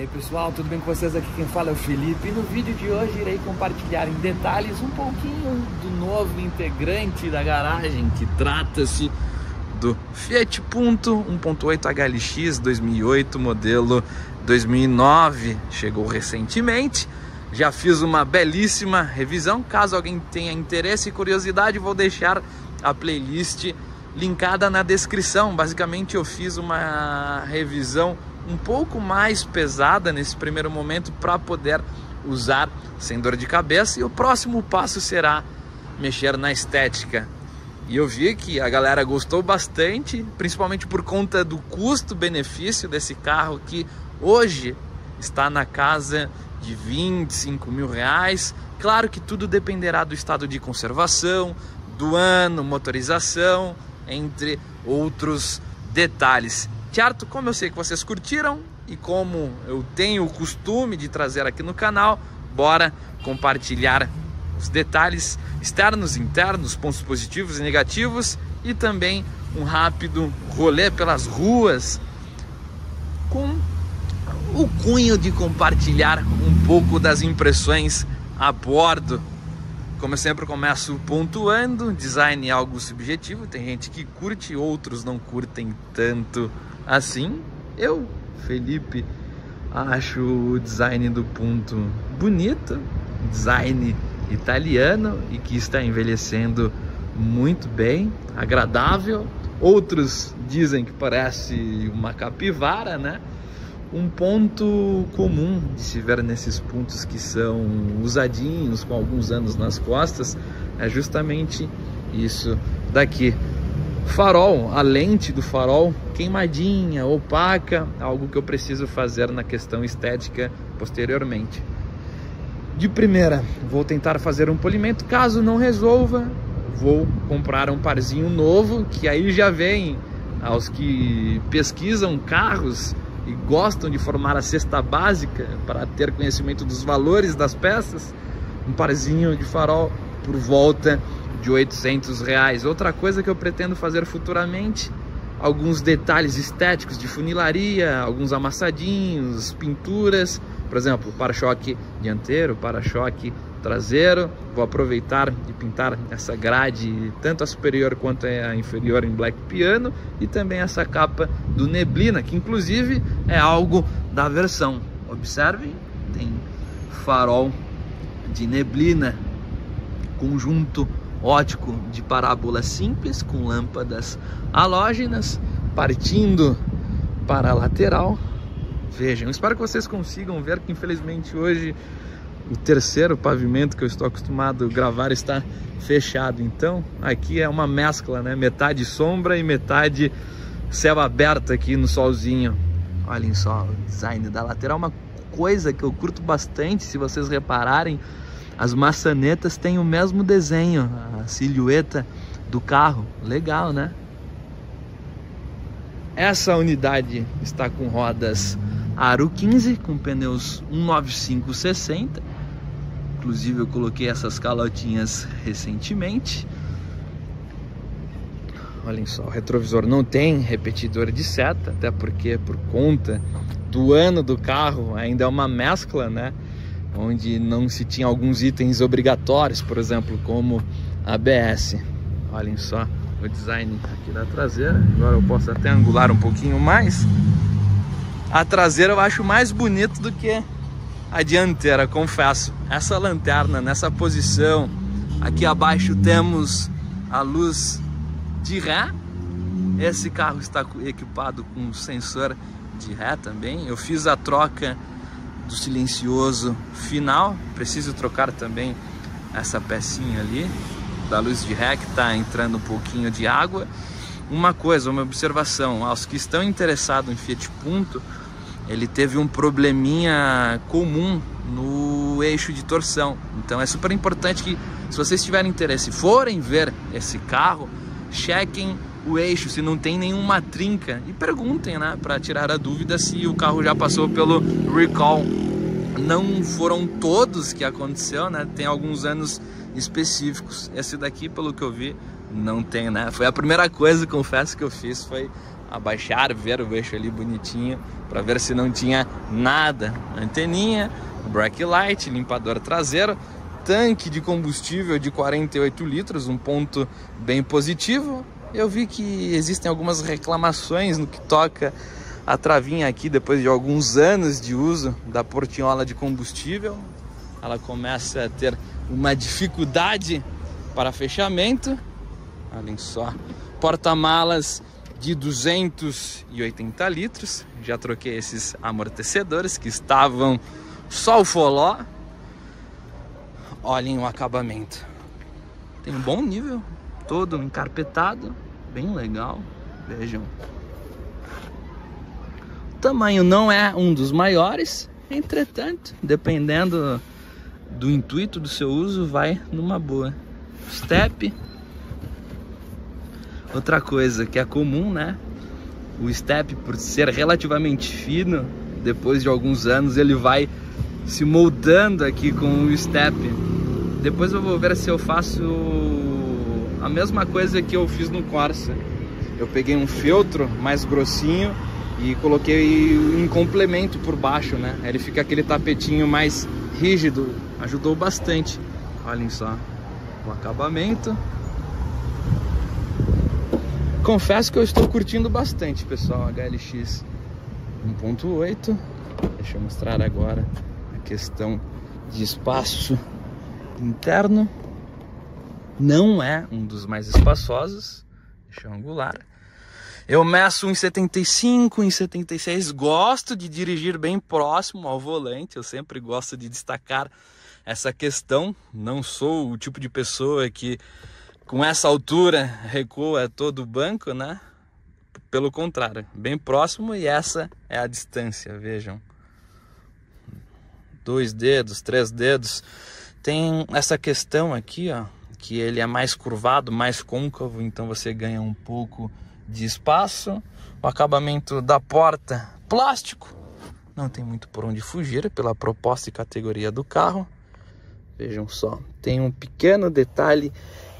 aí pessoal, tudo bem com vocês? Aqui quem fala é o Felipe e no vídeo de hoje irei compartilhar em detalhes um pouquinho do novo integrante da garagem, que trata-se do Fiat Punto 1.8 HLX 2008, modelo 2009, chegou recentemente. Já fiz uma belíssima revisão, caso alguém tenha interesse e curiosidade vou deixar a playlist linkada na descrição. Basicamente eu fiz uma revisão um pouco mais pesada nesse primeiro momento para poder usar sem dor de cabeça, e o próximo passo será mexer na estética. E eu vi que a galera gostou bastante, principalmente por conta do custo-benefício desse carro, que hoje está na casa de 25 mil reais. Claro que tudo dependerá do estado de conservação, do ano, motorização, entre outros detalhes. Certo? Como eu sei que vocês curtiram e como eu tenho o costume de trazer aqui no canal, bora compartilhar os detalhes externos, internos, pontos positivos e negativos, e também um rápido rolê pelas ruas com o cunho de compartilhar um pouco das impressões a bordo. Como eu sempre começo pontuando, design é algo subjetivo, tem gente que curte, outros não curtem tanto assim. Eu, Felipe, acho o design do Punto bonito, design italiano e que está envelhecendo muito bem, agradável. Outros dizem que parece uma capivara, né? Um ponto comum de se ver nesses Puntos que são usadinhos, com alguns anos nas costas, é justamente isso daqui. Farol, a lente do farol queimadinha, opaca, algo que eu preciso fazer na questão estética posteriormente. De primeira, vou tentar fazer um polimento. Caso não resolva, vou comprar um parzinho novo, que aí já vem aos que pesquisam carros e gostam de formar a cesta básica para ter conhecimento dos valores das peças. Um parzinho de farol por volta de 800 reais. Outra coisa que eu pretendo fazer futuramente, alguns detalhes estéticos de funilaria, alguns amassadinhos, pinturas, por exemplo, para-choque dianteiro, para-choque traseiro. Vou aproveitar de pintar essa grade, tanto a superior quanto a inferior, em black piano, e também essa capa do neblina, que inclusive é algo da versão. Observem, tem farol de neblina, conjunto ótico de parábola simples com lâmpadas halógenas, partindo para a lateral. Vejam, espero que vocês consigam ver que infelizmente hoje o terceiro pavimento que eu estou acostumado a gravar está fechado. Então aqui é uma mescla, né? Metade sombra e metade céu aberto aqui no solzinho. Olhem só o design da lateral, uma coisa que eu curto bastante. Se vocês repararem, as maçanetas têm o mesmo desenho, a silhueta do carro. Legal, né? Essa unidade está com rodas Aro 15, com pneus 195/60. Inclusive eu coloquei essas calotinhas recentemente. Olhem só, o retrovisor não tem repetidor de seta, até porque por conta do ano do carro ainda é uma mescla, né? Onde não se tinha alguns itens obrigatórios, por exemplo, como ABS. Olhem só o design aqui da traseira. Agora eu posso até angular um pouquinho mais. A traseira eu acho mais bonito do que a dianteira, confesso. Essa lanterna nessa posição, aqui abaixo temos a luz de ré. Esse carro está equipado com sensor de ré também. Eu fiz a troca do silencioso final, preciso trocar também essa pecinha ali da luz de ré, que está entrando um pouquinho de água. Uma coisa, uma observação, aos que estão interessados em Fiat Punto, ele teve um probleminha comum no eixo de torção. Então é super importante que, se vocês tiverem interesse e forem ver esse carro, chequem o eixo, se não tem nenhuma trinca, e perguntem, né, para tirar a dúvida se o carro já passou pelo recall. Não foram todos que aconteceu, né? Tem alguns anos específicos. Esse daqui, pelo que eu vi, não tem, né? Foi a primeira coisa, confesso, que eu fiz, foi abaixar, ver o eixo ali bonitinho, para ver se não tinha nada. Anteninha, brake light, limpador traseiro, tanque de combustível de 48 litros, um ponto bem positivo. Eu vi que existem algumas reclamações no que toca a travinha aqui, depois de alguns anos de uso da portinhola de combustível. Ela começa a ter uma dificuldade para fechamento. Olhem só, porta-malas de 280 litros. Já troquei esses amortecedores que estavam só o foló. Olhem o acabamento. Tem um bom nível, todo encarpetado, bem legal. Vejam. O tamanho não é um dos maiores, entretanto, dependendo do intuito do seu uso, vai numa boa. Step. Outra coisa que é comum, né? O step, por ser relativamente fino, depois de alguns anos ele vai se moldando aqui com o step. Depois eu vou ver se eu faço a mesma coisa que eu fiz no Corsa. Eu peguei um feltro mais grossinho e coloquei um complemento por baixo, né? Ele fica aquele tapetinho mais rígido, ajudou bastante. Olhem só o acabamento. Confesso que eu estou curtindo bastante, pessoal, HLX 1.8. Deixa eu mostrar agora a questão de espaço interno. Não é um dos mais espaçosos. Deixa eu angular. Eu meço 1,75, 1,76. Gosto de dirigir bem próximo ao volante. Eu sempre gosto de destacar essa questão. Não sou o tipo de pessoa que com essa altura recua todo o banco, né? Pelo contrário, bem próximo, e essa é a distância, vejam. 2 dedos, 3 dedos. Tem essa questão aqui, ó, que ele é mais curvado, mais côncavo, então você ganha um pouco de espaço. O acabamento da porta, plástico, não tem muito por onde fugir pela proposta e categoria do carro. Vejam só, tem um pequeno detalhe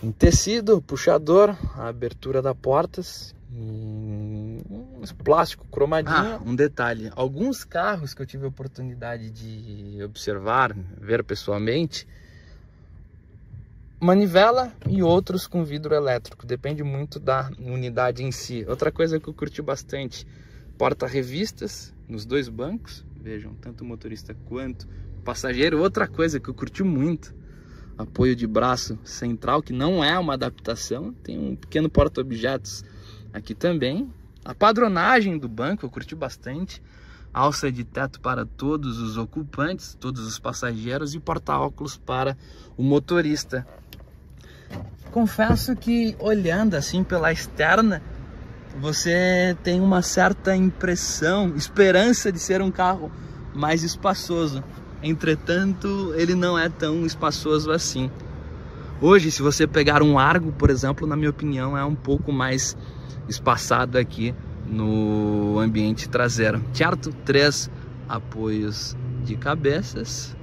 em tecido, puxador, a abertura da portas, plástico cromadinho. Um detalhe, alguns carros que eu tive a oportunidade de observar, ver pessoalmente, manivela, e outros com vidro elétrico, depende muito da unidade em si. Outra coisa que eu curti bastante, porta-revistas nos 2 bancos, vejam, tanto o motorista quanto o passageiro. Outra coisa que eu curti muito, apoio de braço central, que não é uma adaptação, tem um pequeno porta-objetos aqui também. A padronagem do banco eu curti bastante, alça de teto para todos os ocupantes, todos os passageiros, e porta-óculos para o motorista. Confesso que olhando assim pela externa, você tem uma certa impressão, esperança de ser um carro mais espaçoso. Entretanto, ele não é tão espaçoso assim. Hoje, se você pegar um Argo, por exemplo, na minha opinião, é um pouco mais espaçado aqui no ambiente traseiro. Certo? 3 apoios de cabeças.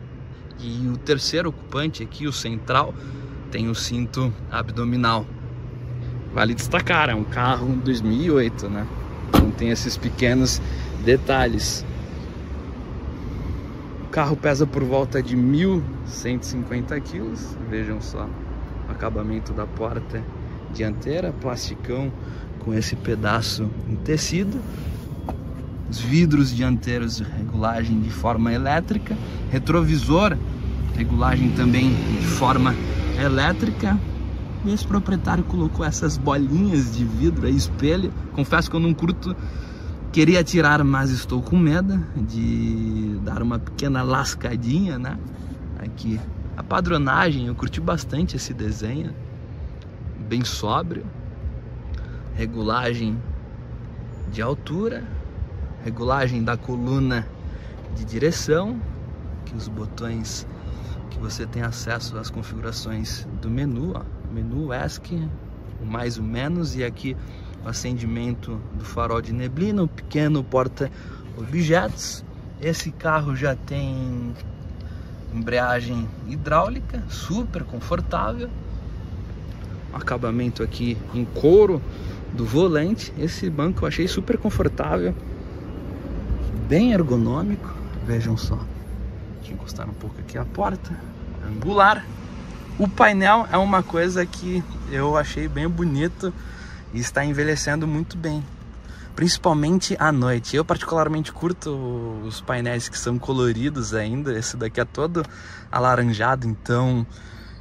E o terceiro ocupante aqui, o central, tem o cinto abdominal. Vale destacar, é um carro 2008, né? Então tem esses pequenos detalhes. O carro pesa por volta de 1.150 quilos. Vejam só o acabamento da porta dianteira, plasticão com esse pedaço em tecido. Os vidros dianteiros, regulagem de forma elétrica. Retrovisor, regulagem também de forma elétrica. E esse proprietário colocou essas bolinhas de vidro aí, espelho. Confesso que eu não curto, queria tirar, mas estou com medo de dar uma pequena lascadinha, né? Aqui, a padronagem, eu curti bastante esse desenho, bem sóbrio. Regulagem de altura, regulagem da coluna de direção, que os botões que você tem acesso às configurações do menu, ó. Menu ESC, o mais ou menos, e aqui o acendimento do farol de neblina, o pequeno porta-objetos. Esse carro já tem embreagem hidráulica, super confortável. Acabamento aqui em couro, do volante. Esse banco eu achei super confortável, bem ergonômico. Vejam só, deixa eu encostar um pouco aqui a porta, angular. O painel é uma coisa que eu achei bem bonito e está envelhecendo muito bem, principalmente à noite. Eu particularmente curto os painéis que são coloridos ainda. Esse daqui é todo alaranjado, então,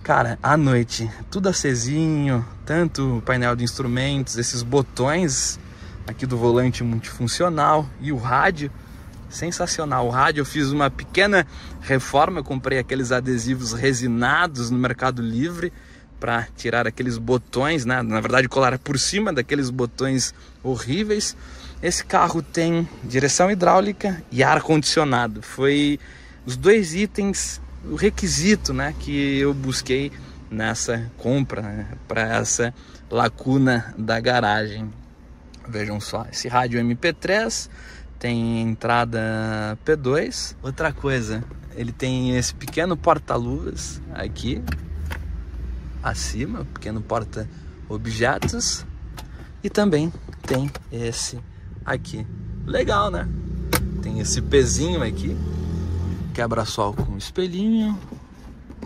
cara, à noite, tudo acesinho, tanto o painel de instrumentos, esses botões aqui do volante multifuncional e o rádio, sensacional. O rádio eu fiz uma pequena reforma, eu comprei aqueles adesivos resinados no Mercado Livre para tirar aqueles botões, né? Na verdade, colar por cima daqueles botões horríveis. Esse carro tem direção hidráulica e ar-condicionado. Foi os dois itens, o requisito, né, que eu busquei nessa compra, né, para essa lacuna da garagem. Vejam só, esse rádio MP3 tem entrada P2. Outra coisa, ele tem esse pequeno porta-luvas aqui acima, pequeno porta-objetos, e também tem esse aqui. Legal, né? Tem esse pezinho aqui, quebra-sol com espelhinho,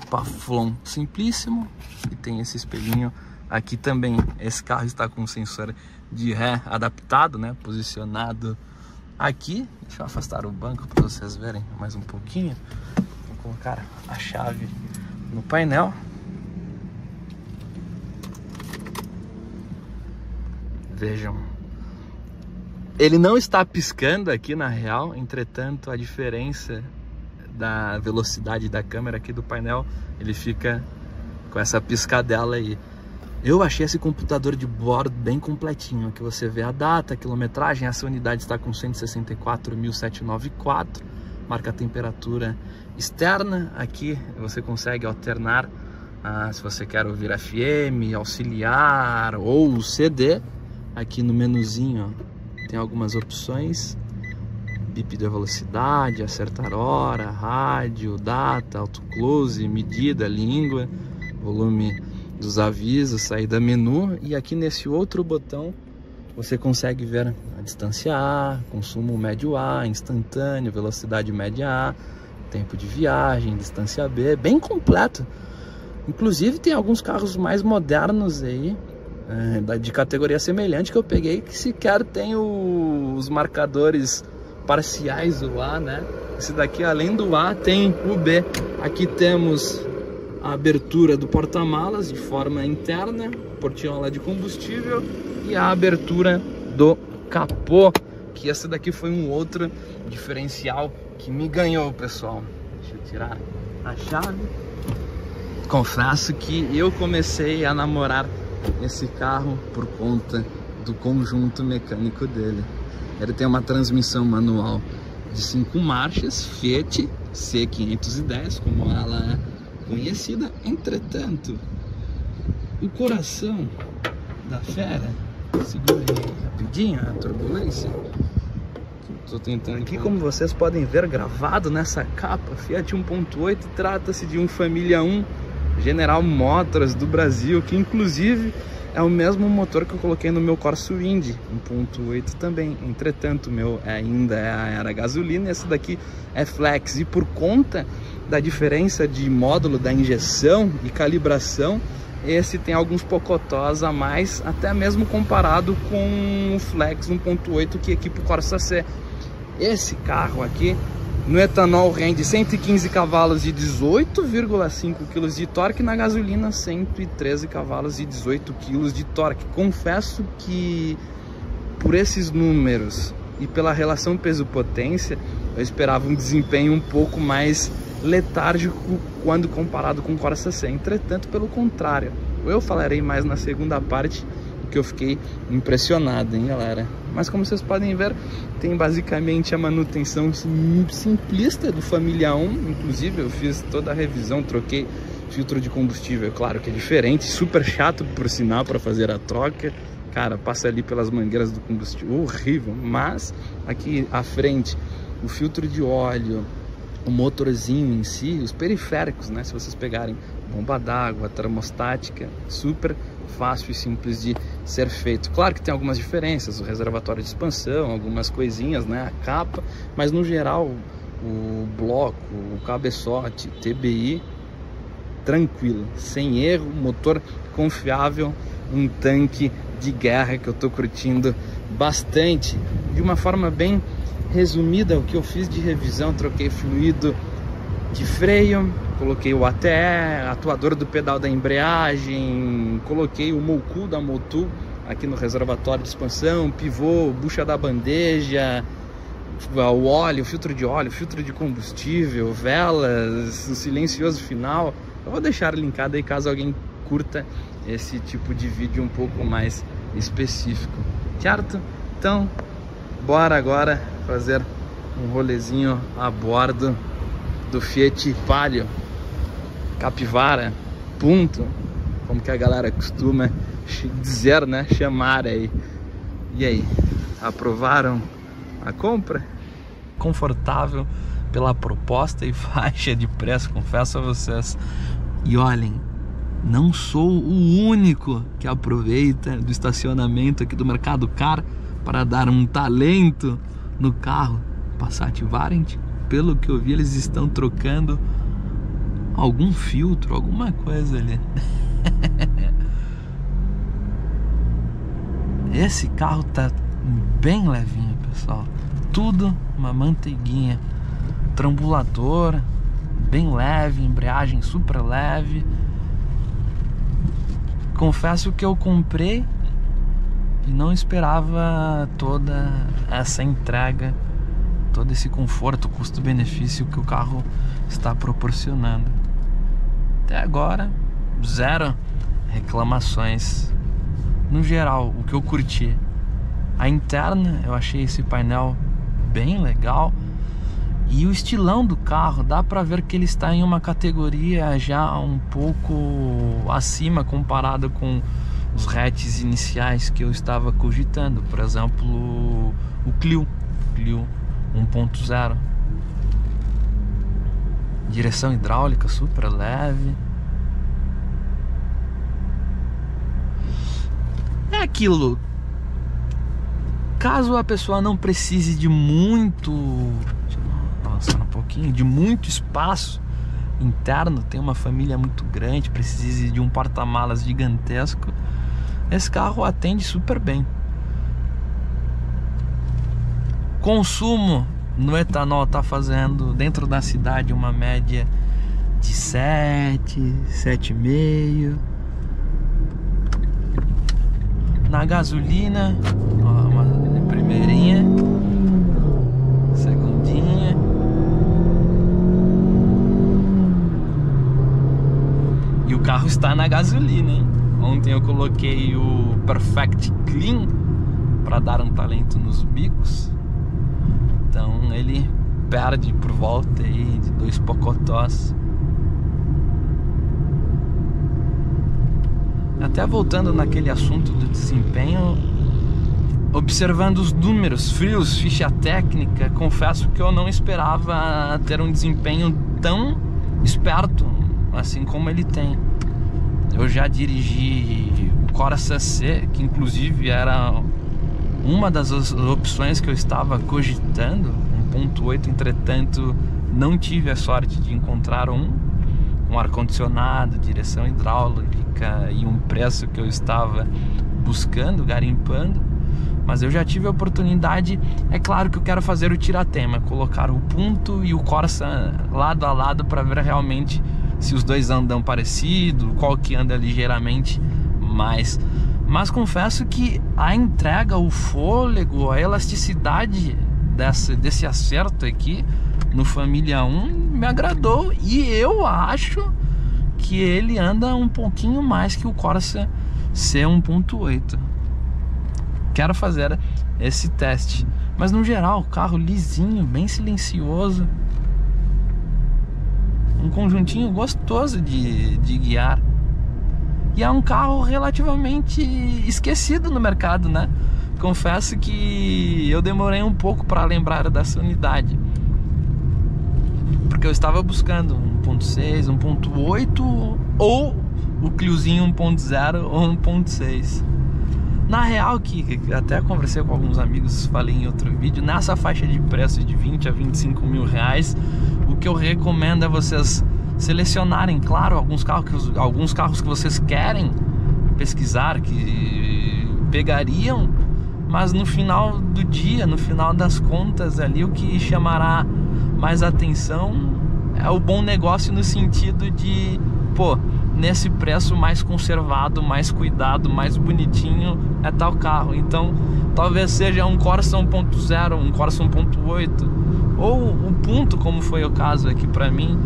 paflon simplíssimo, e tem esse espelhinho aqui também. Esse carro está com sensor de ré adaptado, né? Posicionado aqui. Deixa eu afastar o banco para vocês verem mais um pouquinho. Vou colocar a chave no painel. Vejam, ele não está piscando aqui na real, entretanto a diferença da velocidade da câmera aqui do painel, ele fica com essa piscadela aí. Eu achei esse computador de bordo bem completinho, que você vê a data, a quilometragem. Essa unidade está com 164.794, marca a temperatura externa. Aqui você consegue alternar se você quer ouvir FM, auxiliar ou CD. Aqui no menuzinho, ó, tem algumas opções: bip da velocidade, acertar hora, rádio, data, auto close, medida, língua, volume dos avisos, saída menu. E aqui nesse outro botão você consegue ver a distância A, consumo médio A, instantâneo, velocidade média A, tempo de viagem, distância B, bem completo. Inclusive tem alguns carros mais modernos aí, de categoria semelhante, que eu peguei, que sequer tem os marcadores parciais do A, né? Esse daqui, além do A, tem o B. Aqui temos a abertura do porta-malas de forma interna, portiola de combustível, e a abertura do capô, que essa daqui foi um outro diferencial que me ganhou, pessoal. Deixa eu tirar a chave. Confesso que eu comecei a namorar esse carro por conta do conjunto mecânico dele. Ele tem uma transmissão manual de 5 marchas, Fiat C510, como ela é conhecida. Entretanto, o coração da fera, segura aí rapidinho a turbulência. Estou tentando aqui, como vocês podem ver gravado nessa capa, Fiat 1.8, trata-se de um Família 1 General Motors do Brasil, que inclusive é o mesmo motor que eu coloquei no meu Corsa Wind 1.8 também. Entretanto, o meu ainda era gasolina, esse daqui é flex, e por conta da diferença de módulo da injeção e calibração, esse tem alguns pocotós a mais, até mesmo comparado com o flex 1.8 que equipa o Corsa C. Esse carro aqui no etanol rende 115 cavalos e 18,5 kg de torque, na gasolina 113 cavalos e 18 kg de torque. Confesso que por esses números e pela relação peso-potência, eu esperava um desempenho um pouco mais letárgico quando comparado com o Corsa C. Entretanto, pelo contrário, eu falarei mais na segunda parte, que eu fiquei impressionado, hein, galera. Mas como vocês podem ver, tem basicamente a manutenção simplista do Família 1. Inclusive eu fiz toda a revisão, troquei filtro de combustível, claro que é diferente, super chato por sinal para fazer a troca. Cara, passa ali pelas mangueiras do combustível, horrível. Mas aqui à frente, o filtro de óleo, o motorzinho em si, os periféricos, né? Se vocês pegarem bomba d'água, termostática, super fácil e simples de ser feito. Claro que tem algumas diferenças, o reservatório de expansão, algumas coisinhas, né, a capa, mas no geral o bloco, o cabeçote, TBI, tranquilo, sem erro, motor confiável, um tanque de guerra que eu tô curtindo bastante. De uma forma bem resumida, o que eu fiz de revisão: troquei fluido de freio, coloquei o ATE, atuador do pedal da embreagem, coloquei o Moku da Motu aqui no reservatório de expansão, pivô, bucha da bandeja, o óleo, filtro de combustível, velas, o silencioso final. Eu vou deixar linkado aí caso alguém curta esse tipo de vídeo um pouco mais específico, certo? Então, bora agora fazer um rolezinho a bordo do Fiat Palio Capivara Punto, como que a galera costuma dizer, né? Chamar aí. E aí, aprovaram a compra? Confortável pela proposta e faixa de preço, confesso a vocês. E olhem, não sou o único que aproveita do estacionamento aqui do Mercado Car para dar um talento no carro. Passat Variant, pelo que eu vi, eles estão trocando algum filtro, alguma coisa ali. Esse carro tá bem levinho, pessoal. Tudo uma manteiguinha. Trambulador bem leve, embreagem super leve. Confesso que eu comprei e não esperava toda essa entrega, todo esse conforto, custo-benefício que o carro está proporcionando. Até agora, zero reclamações. No geral, o que eu curti: a interna, eu achei esse painel bem legal. E o estilão do carro, dá pra ver que ele está em uma categoria já um pouco acima comparado com os hatches iniciais que eu estava cogitando. Por exemplo, o Clio 1.0. Direção hidráulica super leve. É aquilo. Caso a pessoa não precise de muito... avançar um pouquinho, de muito espaço interno, tem uma família muito grande, precise de um porta-malas gigantesco, esse carro atende super bem. Consumo no etanol tá fazendo dentro da cidade uma média de 7,5. Na gasolina, ó, uma primeirinha, segundinha. E o carro está na gasolina, hein? Ontem eu coloquei o Perfect Clean para dar um talento nos bicos. Então ele perde por volta aí de 2 pocotós. Até voltando naquele assunto do desempenho, observando os números frios, ficha técnica, confesso que eu não esperava ter um desempenho tão esperto assim como ele tem. Eu já dirigi o Corsa C, que inclusive era uma das opções que eu estava cogitando, 1.8, entretanto não tive a sorte de encontrar um com ar-condicionado, direção hidráulica e um preço que eu estava buscando, garimpando. Mas eu já tive a oportunidade. É claro que eu quero fazer o tiratema, colocar o Punto e o Corsa lado a lado para ver realmente se os dois andam parecido, qual que anda ligeiramente mais. Mas confesso que a entrega, o fôlego, a elasticidade desse acerto aqui no Família 1 me agradou. E eu acho que ele anda um pouquinho mais que o Corsa C 1.8. Quero fazer esse teste. Mas no geral, o carro lisinho, bem silencioso. Um conjuntinho gostoso de guiar. E é um carro relativamente esquecido no mercado, né? Confesso que eu demorei um pouco para lembrar dessa unidade, porque eu estava buscando 1.6, 1.8 ou o Cliozinho 1.0 ou 1.6. Na real, que até conversei com alguns amigos, falei em outro vídeo, nessa faixa de preço de 20 a 25 mil reais, o que eu recomendo é vocês selecionarem, claro, alguns carros que vocês querem pesquisar, que pegariam, mas no final do dia, no final das contas ali, o que chamará mais atenção é o bom negócio, no sentido de, pô, nesse preço mais conservado, mais cuidado, mais bonitinho é tal carro. Então talvez seja um Corsa 1.0, um Corsa 1.8 ou o Punto, como foi o caso aqui pra mim.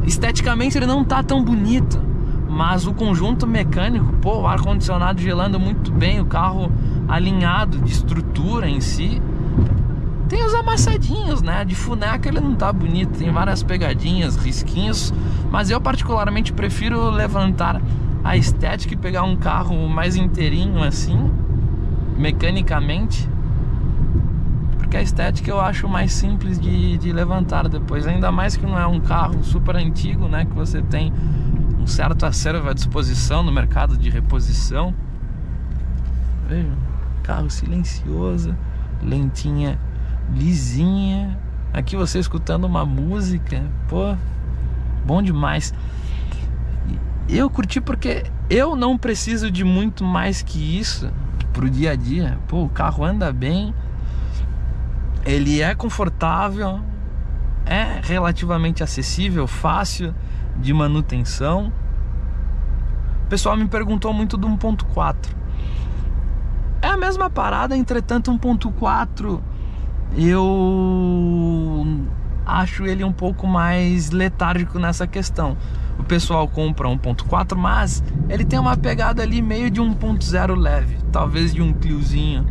Esteticamente ele não tá tão bonito, mas o conjunto mecânico, pô, o ar-condicionado gelando muito bem, o carro alinhado de estrutura em si. Tem os amassadinhos, né? De funeca ele não tá bonito, tem várias pegadinhas, risquinhos, mas eu particularmente prefiro levantar a estética e pegar um carro mais inteirinho assim, mecanicamente, porque a estética eu acho mais simples de levantar depois, ainda mais que não é um carro super antigo, né? Que você tem um certo acervo à disposição no mercado de reposição. Veja, carro silencioso, lentinha lisinha, aqui você escutando uma música, pô, bom demais. Eu curti porque eu não preciso de muito mais que isso pro dia a dia. Pô, o carro anda bem, ele é confortável, é relativamente acessível, fácil de manutenção. O pessoal me perguntou muito do 1.4. É a mesma parada, entretanto 1.4 eu acho ele um pouco mais letárgico nessa questão. O pessoal compra 1.4, mas ele tem uma pegada ali meio de 1.0 leve, talvez de um Cliozinho.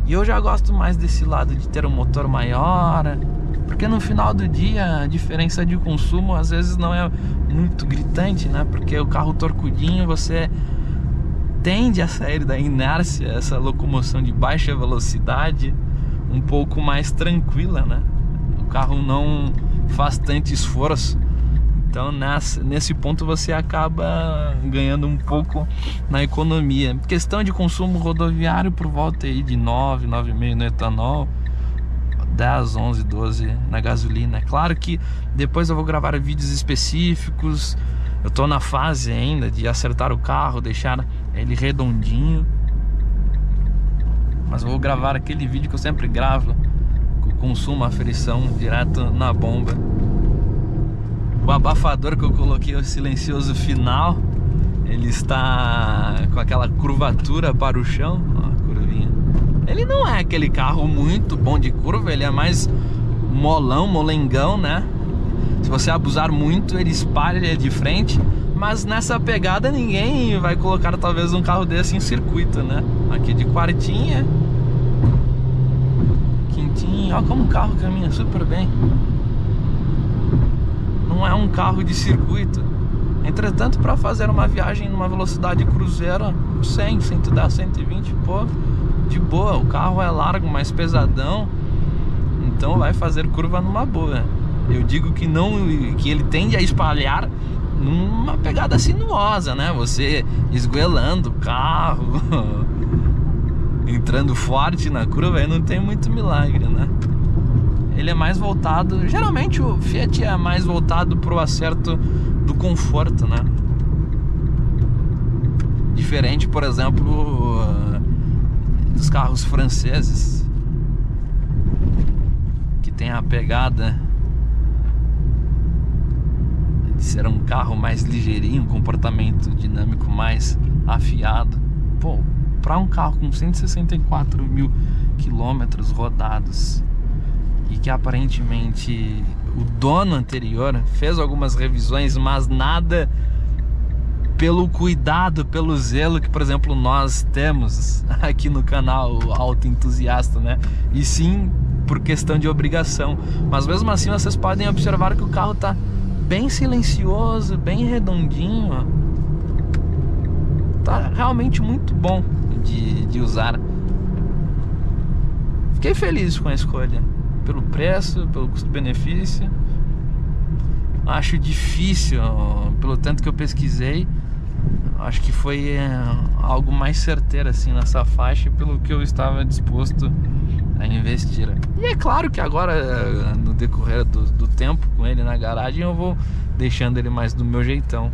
E eu já gosto mais desse lado de ter um motor maior, porque no final do dia a diferença de consumo às vezes não é muito gritante, né? Porque o carro torcudinho, você tende a sair da inércia, essa locomoção de baixa velocidade um pouco mais tranquila, né? O carro não faz tanto esforço, então nesse ponto você acaba ganhando um pouco na economia. Questão de consumo rodoviário por volta aí de 9, 9,5 no etanol, 10, 11, 12 na gasolina. É claro que depois eu vou gravar vídeos específicos, eu tô na fase ainda de acertar o carro, deixar ele redondinho, mas vou gravar aquele vídeo que eu sempre gravo, com o consumo, a frição direto na bomba. O abafador que eu coloquei, o silencioso final, ele está com aquela curvatura para o chão, ó, a curvinha. Ele não é aquele carro muito bom de curva, ele é mais molengão, né? Se você abusar muito, ele espalha de frente. Mas nessa pegada ninguém vai colocar talvez um carro desse em circuito, né? Aqui de quartinha, quintinha, olha como o carro caminha super bem. Não é um carro de circuito. Entretanto, para fazer uma viagem numa velocidade cruzeiro 100, 110, 120, pô, de boa. O carro é largo, mais pesadão, então vai fazer curva numa boa. Eu digo que ele tende a espalhar numa pegada sinuosa, né? Você esgoelando o carro, entrando forte na curva, aí não tem muito milagre, né? Ele é mais voltado, geralmente o Fiat é mais voltado pro acerto do conforto, né? Diferente, por exemplo, dos carros franceses, que tem a pegada de ser um carro mais ligeirinho, um comportamento dinâmico mais afiado. Pô, para um carro com 164 mil quilômetros rodados e que aparentemente o dono anterior fez algumas revisões, mas nada pelo cuidado, pelo zelo que, por exemplo, nós temos aqui no canal Auto Entusiasta, né? E sim por questão de obrigação. Mas mesmo assim vocês podem observar que o carro tá bem silencioso, bem redondinho, ó. Tá realmente muito bom de usar. Fiquei feliz com a escolha, pelo preço, pelo custo-benefício. Acho difícil, pelo tanto que eu pesquisei, Acho que foi algo mais certeiro assim nessa faixa, pelo que eu estava disposto a investir. E é claro que agora, no decorrer do tempo com ele na garagem, eu vou deixando ele mais do meu jeitão.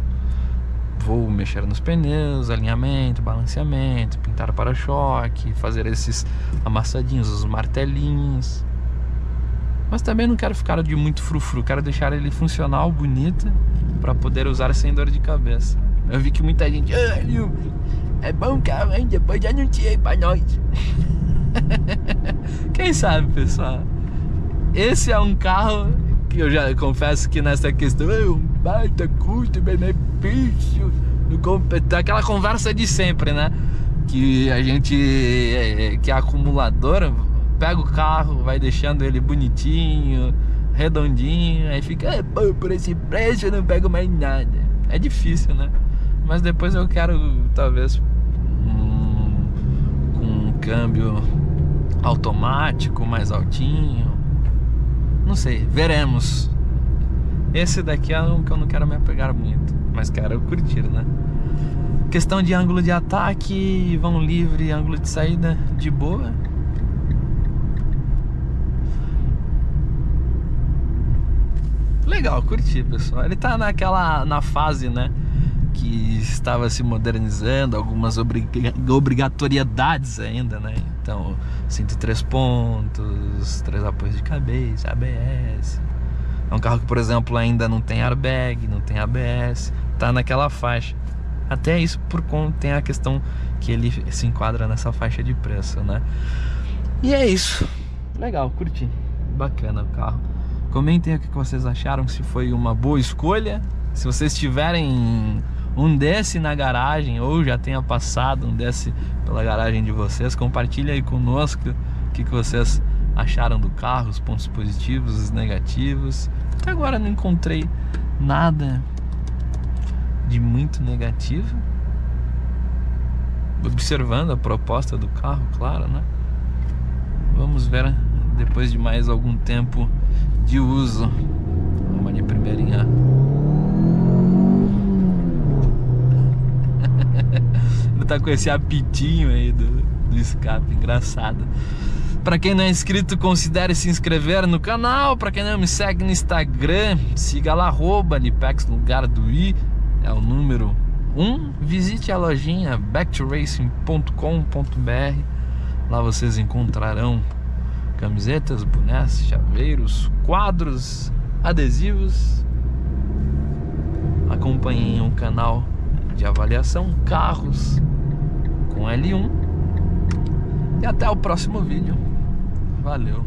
Vou mexer nos pneus, alinhamento, balanceamento, pintar para-choque, fazer esses amassadinhos, os martelinhos. Mas também não quero ficar de muito frufru, quero deixar ele funcional, bonito, para poder usar sem dor de cabeça. Eu vi que muita gente, é bom carro, hein? Depois já anunciei pra nós. Quem sabe, pessoal? Esse é um carro que eu já confesso que nessa questão é um baita custo-benefício, aquela conversa de sempre, né? Que a gente que é acumuladora, pega o carro, vai deixando ele bonitinho, redondinho, aí fica, pô, por esse preço eu não pego mais nada. É difícil, né? Mas depois eu quero, talvez, com um câmbio automático, mais altinho. Não sei, veremos. Esse daqui é um que eu não quero me apegar muito, mas quero curtir, né? Questão de ângulo de ataque, vão livre, ângulo de saída de boa. Legal, curti, pessoal. Ele tá na fase, né, que estava se modernizando, algumas obrigatoriedades ainda, né? Então, 103 pontos, 3 apoios de cabeça, ABS. É um carro que, por exemplo, ainda não tem airbag, não tem ABS, tá naquela faixa. Até isso por conta tem a questão que ele se enquadra nessa faixa de preço, né? E é isso. Legal, curti. Bacana o carro. Comentem o que vocês acharam, se foi uma boa escolha. Se vocês tiverem um desse na garagem, ou já tenha passado um desse pela garagem de vocês, compartilha aí conosco o que vocês acharam do carro, os pontos positivos, os negativos. Até agora não encontrei nada de muito negativo, observando a proposta do carro, claro, né? Vamos ver depois de mais algum tempo de uso. Vamos ali primeirinha. Ele tá com esse apitinho aí do escape, engraçado. Pra quem não é inscrito, considere se inscrever no canal. Pra quem não me segue no Instagram, siga lá, @Nipex no lugar do i, é o número 1. Visite a lojinha backtóracing.com.br. Lá vocês encontrarão camisetas, bonés, chaveiros, quadros, adesivos. Acompanhem o canal de avaliação carros com L1. E até o próximo vídeo. Valeu.